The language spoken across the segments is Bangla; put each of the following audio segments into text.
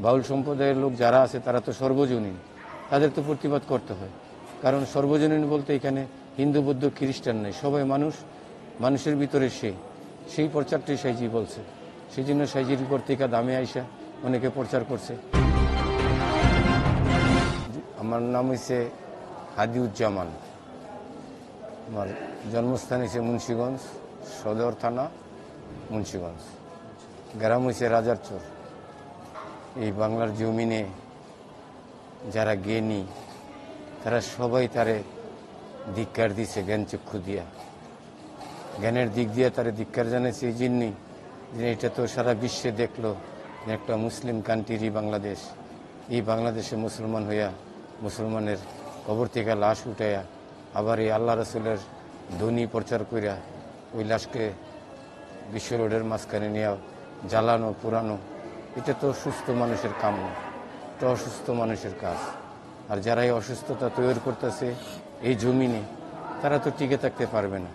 বাউল সম্প্রদায়ের লোক যারা আছে তারা তো সর্বজনীন, তাদের তো প্রতিবাদ করতে হয়। কারণ সর্বজনীন বলতে এখানে হিন্দু বৌদ্ধ খ্রিস্টান নেই, সবাই মানুষ, মানুষের ভিতরে সেই প্রচারটাই সাইজি বলছে। সেই জন্য সাইজির উপর থেকে দামে আইসা অনেকে প্রচার করছে। আমার নাম হয়েছে হাদিউজ্জামান, আমার জন্মস্থান হয়েছে মুন্সিগঞ্জ, সদর থানা মুন্সিগঞ্জ, গ্রাম হয়েছে রাজারচর। এই বাংলার জমিনে যারা জ্ঞানী তারা সবাই তারে ধিক্কার দিছে, জ্ঞান চক্ষু দিয়া, জ্ঞানের দিক দিয়ে তারে ধিক্কার জানাইছে। এই জন্যই যে এটা তো সারা বিশ্বে দেখলো যে একটা মুসলিম কান্ট্রি বাংলাদেশ, এই বাংলাদেশে মুসলমান হইয়া মুসলমানের কবর থেকে লাশ উঠাইয়া আবার এই আল্লাহ রসুলের ধ্বনি প্রচার করিয়া ওই লাশকে বিশ্ব রোডের মাঝখানে নিয়ে জ্বালানো পুরানো, এটা তো সুস্থ মানুষের কাম না, এটা অসুস্থ মানুষের কাজ। আর যারা এই অসুস্থতা তৈরি করতেছে এই জমিনে, তারা তো টিকে থাকতে পারবে না।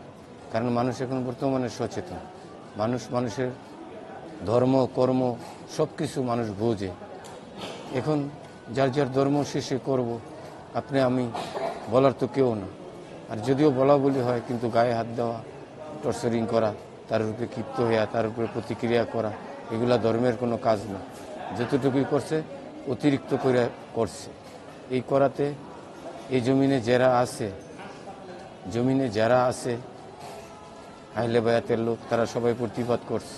কারণ মানুষ এখন বর্তমানে সচেতন, মানুষের ধর্ম কর্ম সব কিছু মানুষ বোঝে। এখন যার যার ধর্ম শেষে করব, আপনি আমি বলার তো কেউ না। আর যদিও বলা বলি হয়, কিন্তু গায়ে হাত দেওয়া, টর্চারিং করা, তার উপরে ক্ষিপ্ত হইয়া তার উপরে প্রতিক্রিয়া করা, এগুলা ধর্মের কোনো কাজ না। যতটুকুই করছে অতিরিক্ত করে করছে। এই করাতে এই জমিনে যারা আছে আহলে বায়াতের লোক, তারা সবাই প্রতিবাদ করছে।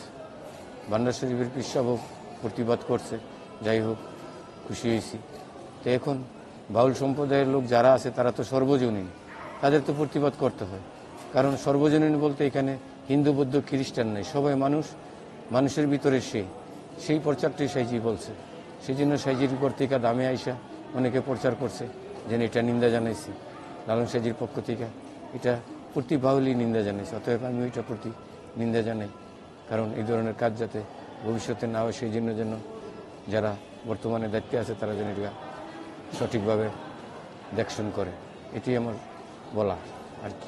ভান্ডার শরীফের পীর সাহেবও প্রতিবাদ করছে। যাই হোক, খুশি হয়েছি। তো এখন বাউল সম্প্রদায়ের লোক যারা আছে তারা তো সর্বজনীন, তাদের তো প্রতিবাদ করতে হয়। কারণ সর্বজনীন বলতে এখানে হিন্দু বৌদ্ধ খ্রিস্টান নেই, সবাই মানুষ, মানুষের ভিতরে সেই প্রচারটাই সাইজি বলছে। সেই জন্য সাইজির উপর থেকে দামে আইসা অনেকে প্রচার করছে, যেন এটা নিন্দা জানাইছি লালন সাইজির পক্ষ থেকে, এটা প্রতি বাউলই নিন্দা জানাইছে। অতএব আমি ওইটা প্রতি নিন্দা জানাই। কারণ এই ধরনের কাজ যাতে ভবিষ্যতে না হয়, সেই জন্য যেন যারা বর্তমানে দায়িত্বে আছে তারা যেন এটা সঠিকভাবে দেখশন করে, এটি আমার বলা আর কি।